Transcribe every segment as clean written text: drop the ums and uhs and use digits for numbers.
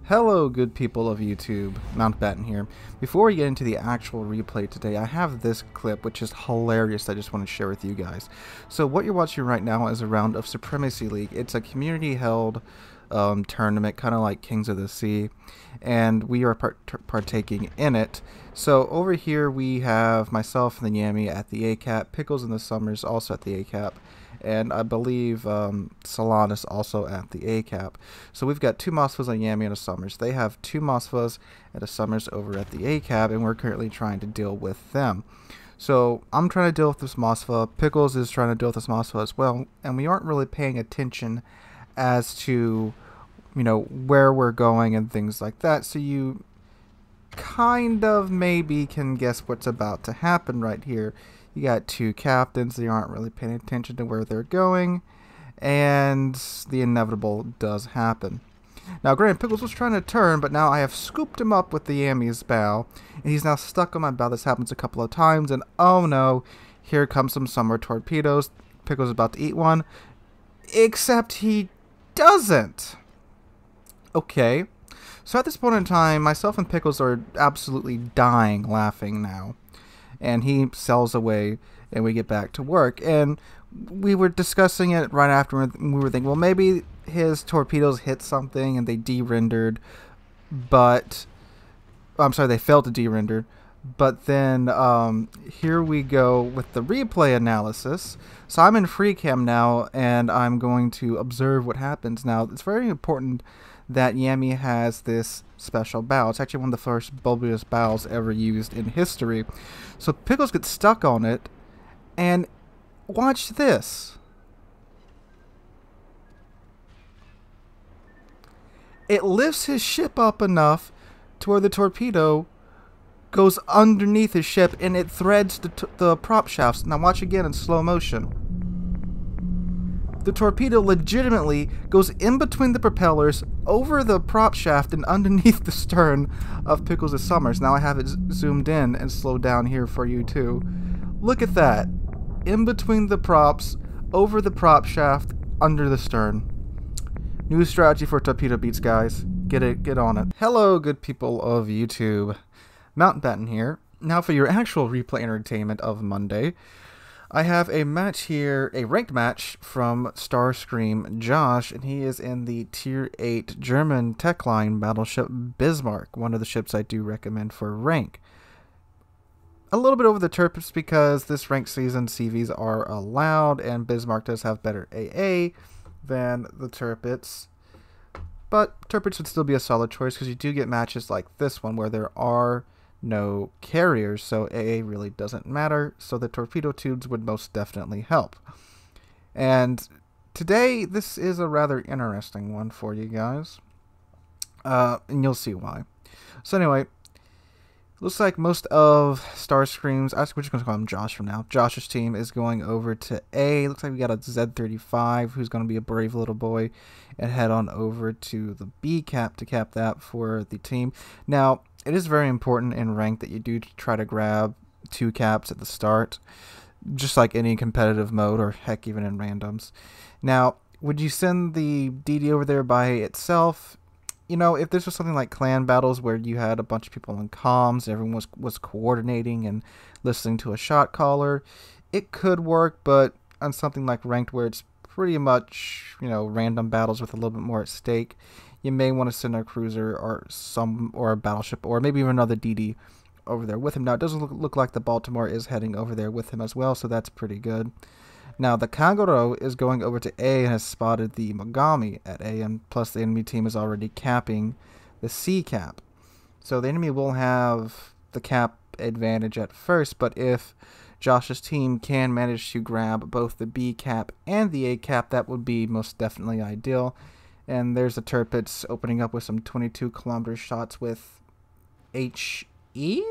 Hello, good people of YouTube. Mountbatten here. Before we get into the actual replay today, I have this clip which is hilarious I just want to share with you guys. So what you're watching right now is a round of Supremacy League. It's a community-held tournament, kind of like Kings of the Sea, and we are partaking in it. So over here we have myself and the Yami at the ACAP, Pickles and the Summers also at the ACAP, and I believe Salon is also at the ACAP. So we've got two Mosfas on Yami and a Summers. They have two Mosfas and a Summers over at the ACAP, and we're currently trying to deal with them. So I'm trying to deal with this Mosfa, Pickles is trying to deal with this Mosfa as well, and we aren't really paying attention as to, you know, where we're going and things like that, so you kind of maybe can guess what's about to happen right here. You got two captains, they aren't really paying attention to where they're going, and the inevitable does happen. Now, granted, Pickles was trying to turn, but now I have scooped him up with the Yami's bow, and he's now stuck on my bow. This happens a couple of times, and oh no, here comes some summer torpedoes. Pickles is about to eat one, except he doesn't. Okay, so at this point in time, myself and Pickles are absolutely dying laughing now. And he sails away, and we get back to work. And we were discussing it right after, and we were thinking, well, maybe his torpedoes hit something and they de-rendered, but I'm sorry, they failed to de-render. But then here we go with the replay analysis. So I'm in free cam now, and I'm going to observe what happens. Now, it's very important that Yami has this special bow. It's actually one of the first bulbous bows ever used in history. So Pickles gets stuck on it, and watch this. It lifts his ship up enough to where the torpedo goes underneath his ship, and it threads the prop shafts. Now watch again in slow motion. The torpedo legitimately goes in between the propellers, over the prop shaft, and underneath the stern of Pickles' Summers. Now I have it zoomed in and slowed down here for you too. Look at that. In between the props, over the prop shaft, under the stern. New strategy for torpedo beats, guys. Get on it. Hello, good people of YouTube. Mountbatten here. Now for your actual replay entertainment of Monday, I have a match here, a ranked match from Starscream Josh, and he is in the Tier 8 German tech line battleship Bismarck, one of the ships I do recommend for rank. A little bit over the Torpbeats because this ranked season CVs are allowed, and Bismarck does have better AA than the Torpbeats. But Torpbeats would still be a solid choice because you do get matches like this one where there are no carriers, so AA really doesn't matter, so the torpedo tubes would most definitely help. And today, this is a rather interesting one for you guys, and you'll see why. So anyway, looks like most of Starscream's, we're just going to call him Josh from now, Josh's team is going over to A. Looks like we got a Z35 who's going to be a brave little boy, and head on over to the B cap to cap that for the team. Now, it is very important in rank that you do try to grab two caps at the start, just like any competitive mode, or heck, even in randoms. Now, would you send the DD over there by itself? You know, if this was something like clan battles where you had a bunch of people in comms, everyone was coordinating and listening to a shot caller, it could work, but on something like ranked where it's pretty much, you know, random battles with a little bit more at stake, you may want to send a cruiser or a battleship or maybe even another DD over there with him. Now, it doesn't look like the Baltimore is heading over there with him as well, so that's pretty good. Now, the Kagero is going over to A and has spotted the Mogami at A, and plus the enemy team is already capping the C cap. So the enemy will have the cap advantage at first, but if Josh's team can manage to grab both the B cap and the A cap, that would be most definitely ideal. And there's the Torpbeats opening up with some 22-kilometer shots with HE?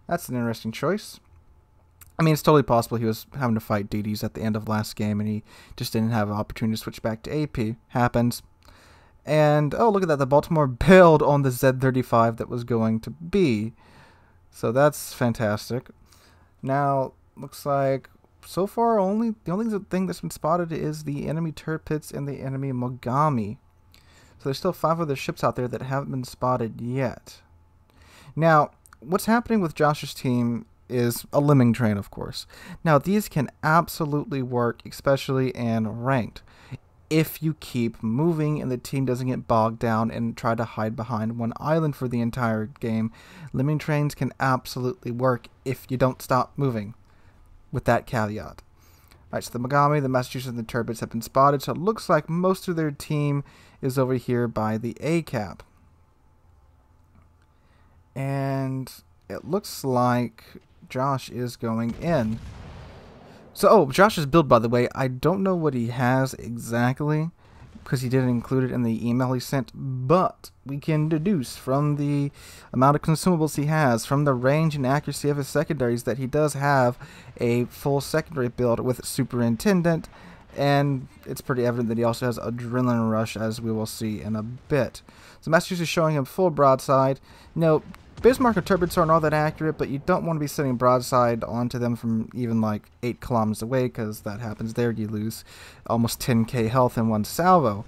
That's an interesting choice. I mean, it's totally possible he was having to fight DDs at the end of last game and he just didn't have an opportunity to switch back to AP. Happens. And, oh, look at that. The Baltimore bailed on the Z35 that was going to B. So that's fantastic. Now, looks like so far the only thing that's been spotted is the enemy Torpbeats and the enemy Mogami. So there's still 5 other ships out there that haven't been spotted yet. Now, what's happening with Josh's team is a lemming train, of course. Now, these can absolutely work, especially in ranked, if you keep moving and the team doesn't get bogged down and try to hide behind one island for the entire game. Lemming trains can absolutely work if you don't stop moving, with that caveat. Alright, so the Megami, the Massachusetts, and the Torpbeats have been spotted, so it looks like most of their team is over here by the A cap. And it looks like Josh is going in. So, oh, Josh's build, by the way, I don't know what he has exactly, because he didn't include it in the email he sent, but we can deduce from the amount of consumables he has, from the range and accuracy of his secondaries, that he does have a full secondary build with Superintendent, and it's pretty evident that he also has Adrenaline Rush, as we will see in a bit. So Massachusetts is showing him full broadside. You know, Bismarck and Torpbeats aren't all that accurate, but you don't want to be sending broadside onto them from even like 8 kilometers away, because that happens there. You lose almost 10k health in one salvo.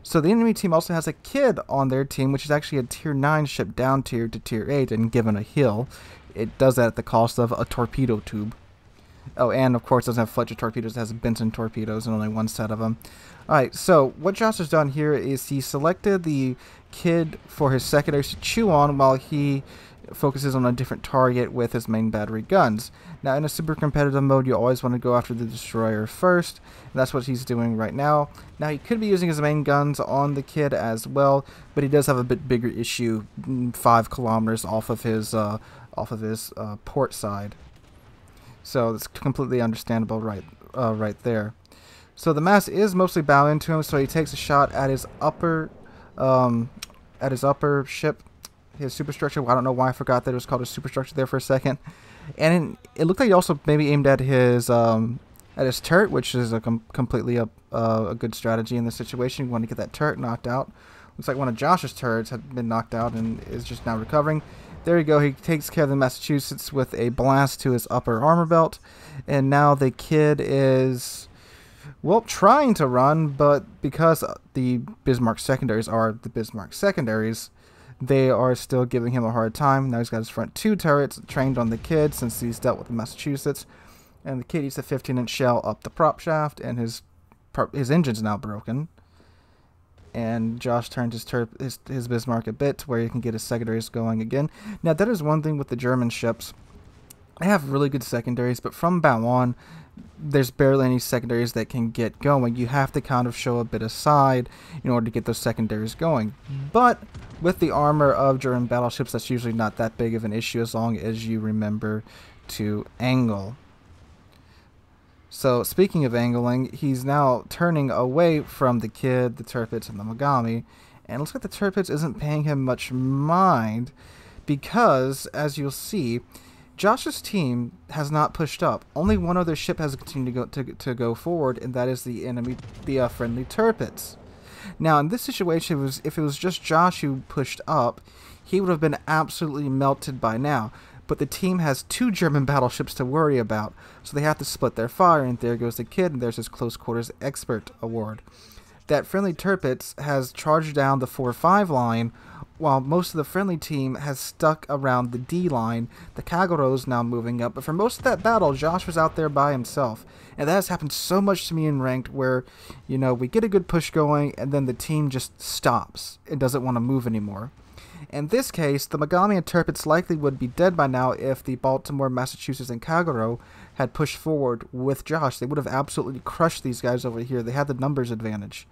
So the enemy team also has a Kid on their team, which is actually a tier 9 ship down tier to tier 8 and given a heal. It does that at the cost of a torpedo tube. Oh, and of course it doesn't have Fletcher torpedoes, it has Benson torpedoes and only 1 set of them. Alright, so what Josh has done here is he selected the Kid for his secondaries to chew on while he focuses on a different target with his main battery guns. Now in a super competitive mode, you always want to go after the destroyer first, and that's what he's doing right now. Now he could be using his main guns on the Kid as well, but he does have a bit bigger issue 5 kilometers off of his port side. So it's completely understandable right there. So the mass is mostly bow into him, so he takes a shot at his upper ship, his superstructure. Well, I don't know why I forgot that it was called a superstructure there for a second. And it looked like he also maybe aimed at his turret, which is a completely a good strategy in this situation. You want to get that turret knocked out. Looks like one of Josh's turrets had been knocked out and is just now recovering. There you go, he takes care of the Massachusetts with a blast to his upper armor belt. And now the Kid is, well, trying to run, but because the Bismarck secondaries are the Bismarck secondaries, they are still giving him a hard time. Now he's got his front 2 turrets trained on the Kid since he's dealt with the Massachusetts. And the Kid eats a 15-inch shell up the prop shaft, and his engine's now broken. And Josh turned his Bismarck a bit to where he can get his secondaries going again. Now, that is one thing with the German ships. They have really good secondaries, but from bow on, there's barely any secondaries that can get going. You have to kind of show a bit of side in order to get those secondaries going. But with the armor of German battleships, that's usually not that big of an issue as long as you remember to angle. So, speaking of angling, he's now turning away from the Kid, the Torpbeats, and the Megami. And it looks like the Torpbeats isn't paying him much mind because, as you'll see, Josh's team has not pushed up. Only one other ship has continued to go forward, and that is the friendly Torpbeats. Now, in this situation, if it was just Josh who pushed up, he would have been absolutely melted by now. But the team has 2 German battleships to worry about, so they have to split their fire, and there goes the Kid, and there's his Close Quarters Expert Award. That friendly Torpbeats has charged down the 4-5 line, while most of the friendly team has stuck around the D line. The Kagoro's now moving up, but for most of that battle, Josh was out there by himself. And that has happened so much to me in ranked where, you know, we get a good push going, and then the team just stops. It doesn't want to move anymore. In this case, the Megami and Torpbeats likely would be dead by now if the Baltimore, Massachusetts, and Kagero had pushed forward with Josh. They would have absolutely crushed these guys over here. They had the numbers advantage.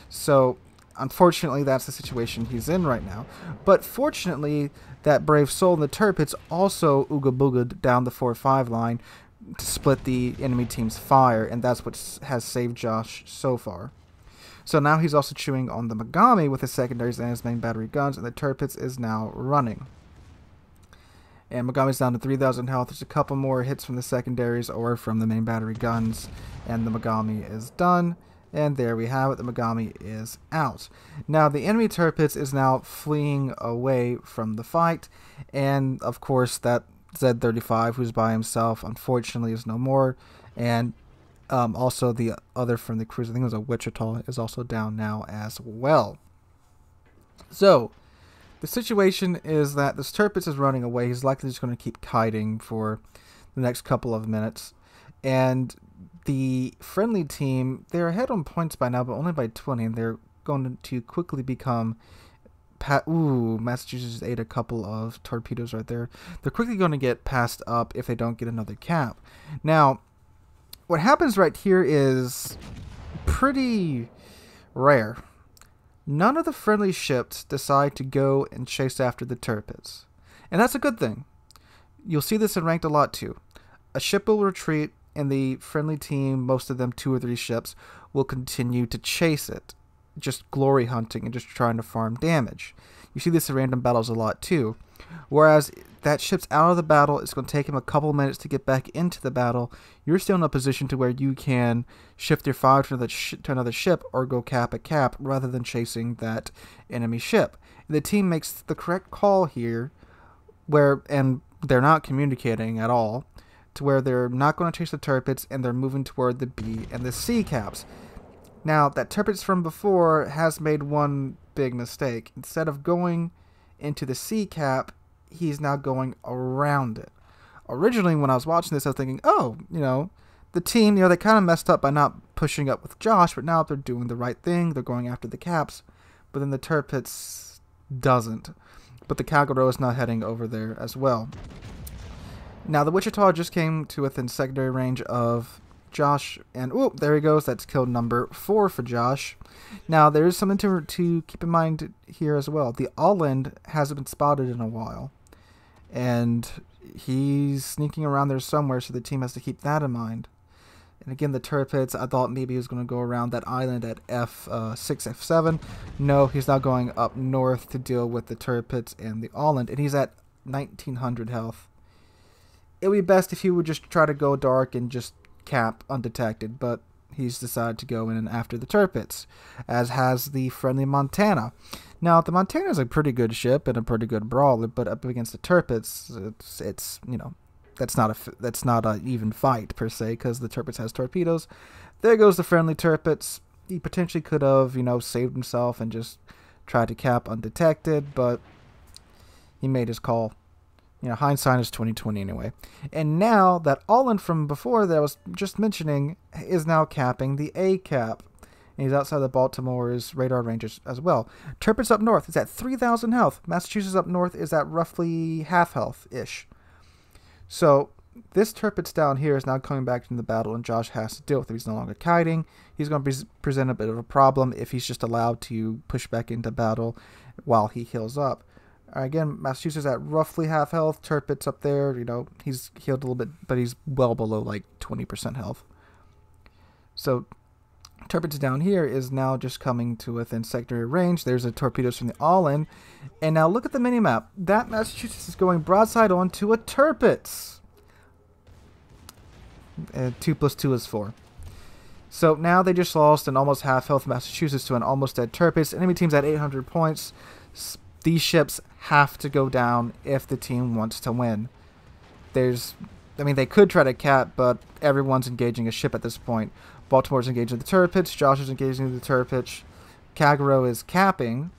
So, unfortunately, that's the situation he's in right now. But fortunately, that brave soul in the Torpbeats also ooga-booga'd down the 4-5 line to split the enemy team's fire, and that's what has saved Josh so far. So now he's also chewing on the Megami with his secondaries and his main battery guns, and the Torpbeats is now running. And Megami's down to 3,000 health. There's a couple more hits from the secondaries or from the main battery guns, and the Megami is done. And there we have it, the Megami is out. Now the enemy Torpbeats is now fleeing away from the fight, and of course that Z-35, who's by himself, unfortunately is no more, and also the other from the cruise, I think it was a Wichita, is also down now as well. So, the situation is that this Tirpitz is running away. He's likely just going to keep kiting for the next couple of minutes. And the friendly team, they're ahead on points by now, but only by 20. And they're going to quickly become... Ooh, Massachusetts ate a couple of torpedoes right there. They're quickly going to get passed up if they don't get another cap. Now, what happens right here is pretty rare. None of the friendly ships decide to go and chase after the Tirpitz. And that's a good thing. You'll see this in ranked a lot too. A ship will retreat, and the friendly team, most of them 2 or 3 ships, will continue to chase it. Just glory hunting and just trying to farm damage. You see this in random battles a lot too. Whereas that ship's out of the battle, it's going to take him a couple minutes to get back into the battle. You're still in a position to where you can shift your fire to another ship or go cap a cap rather than chasing that enemy ship. The team makes the correct call here, and they're not communicating at all, to where they're not going to chase the Tirpitz and they're moving toward the B and the C caps. Now, that Tirpitz from before has made one big mistake. Instead of going into the C cap, he's now going around it. Originally, when I was watching this, I was thinking, oh, the team, they kind of messed up by not pushing up with Josh, but now they're doing the right thing. They're going after the caps, but then the Tirpitz doesn't. But the Kagero is now heading over there as well. Now, the Wichita just came to within secondary range of Josh, and there he goes. That's kill number 4 for Josh. Now, there is something to keep in mind here as well. The Allend hasn't been spotted in a while, and he's sneaking around there somewhere, so the team has to keep that in mind. And again, the Tirpitz, I thought maybe he was going to go around that island at F6, F7. No, he's now going up north to deal with the Tirpitz and the Allend, and he's at 1900 health. It would be best if he would just try to go dark and just cap undetected, but he's decided to go in and after the Tirpitz, as has the friendly Montana. Now, the Montana is a pretty good ship and a pretty good brawler, but up against the Tirpitz, it's that's not an even fight per se, because the Tirpitz has torpedoes. There goes the friendly Tirpitz. He potentially could have, saved himself and just tried to cap undetected, but he made his call. Hindsight is 20/20 anyway. And now that Allend from before that I was just mentioning is now capping the A cap. And he's outside the Baltimore's radar range as well. Tirpitz up north is at 3,000 health. Massachusetts up north is at roughly half health-ish. So this Tirpitz down here is now coming back into the battle, and Josh has to deal with it. He's no longer kiting. He's going to present a bit of a problem if he's just allowed to push back into battle while he heals up. Again, Massachusetts at roughly half health. Tirpitz up there, he's healed a little bit, but he's well below like 20% health. So Tirpitz down here is now just coming to within secondary range. There's the torpedoes from the Allend. And now look at the minimap. That Massachusetts is going broadside onto a Tirpitz. 2 + 2 is 4. So now they just lost an almost half health Massachusetts to an almost dead Tirpitz. Enemy team's at 800 points. These ships have to go down if the team wants to win. They could try to cap, but everyone's engaging a ship at this point. Baltimore's engaging the Tirpitz. Josh is engaging the Tirpitz. Kagero is capping.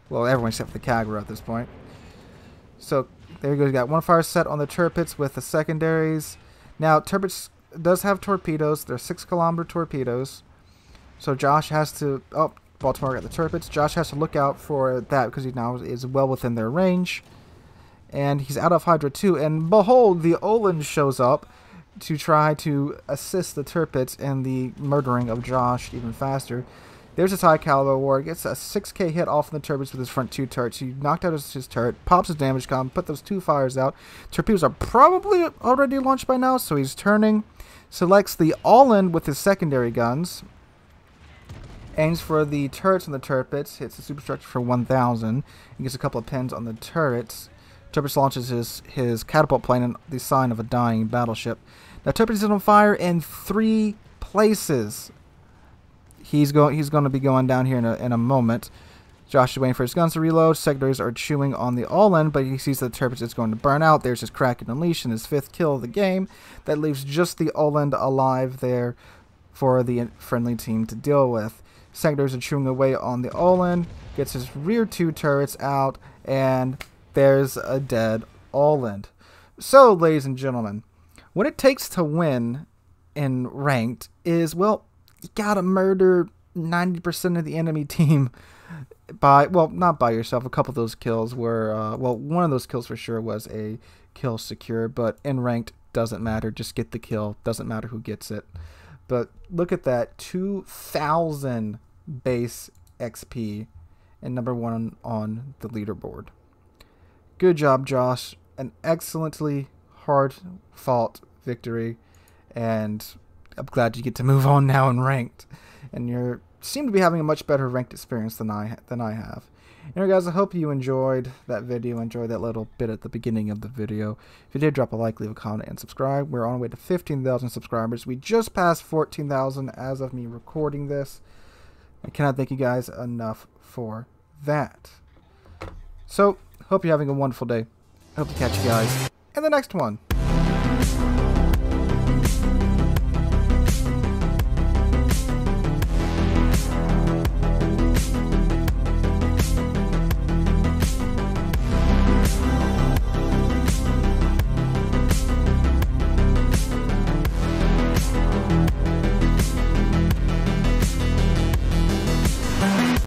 Well, everyone except for the Kagero at this point. So there you go. You got one fire set on the Tirpitz with the secondaries. Now, Tirpitz does have torpedoes. They're 6-kilometer torpedoes. So Josh has to... Oh, Baltimore got the Tirpitz. Josh has to look out for that because he now is well within their range. And he's out of Hydra too. And behold, the Allend shows up to try to assist the Tirpitz in the murdering of Josh even faster. There's a high caliber war. Gets a 6k hit off in the Tirpitz with his front 2 turrets. He knocked out his turret, pops his damage column, put those 2 fires out. Torpedoes are probably already launched by now, so he's turning. Selects the Allend with his secondary guns. Aims for the turrets on the Tirpitz, hits the superstructure for 1,000. He gets a couple of pins on the turrets. Tirpitz launches his catapult plane in the sign of a dying battleship. Now Tirpitz is on fire in 3 places. He's going to be going down here in a moment. Josh is waiting for his guns to reload. Secondaries are chewing on the Allend, but he sees that the Tirpitz is going to burn out. There's his Kraken Unleash and his 5th kill of the game. That leaves just the Allend alive there for the friendly team to deal with. Sectors are chewing away on the Olin, gets his rear 2 turrets out, and there's a dead Olin. So, ladies and gentlemen, what it takes to win in ranked is, well, you gotta murder 90% of the enemy team by, well, not by yourself. A couple of those kills were, well, one of those kills for sure was a kill secure, but in ranked, doesn't matter. Just get the kill. Doesn't matter who gets it. But look at that, 2,000 base XP and #1 on the leaderboard. Good job, Josh. An excellently hard-fought victory, and I'm glad you get to move on now in ranked. And you seem to be having a much better ranked experience than I have. Anyway, guys, I hope you enjoyed that video, enjoyed that little bit at the beginning of the video. If you did, drop a like, leave a comment, and subscribe. We're on our way to 15,000 subscribers. We just passed 14,000 as of me recording this. I cannot thank you guys enough for that. So, hope you're having a wonderful day. Hope to catch you guys in the next one.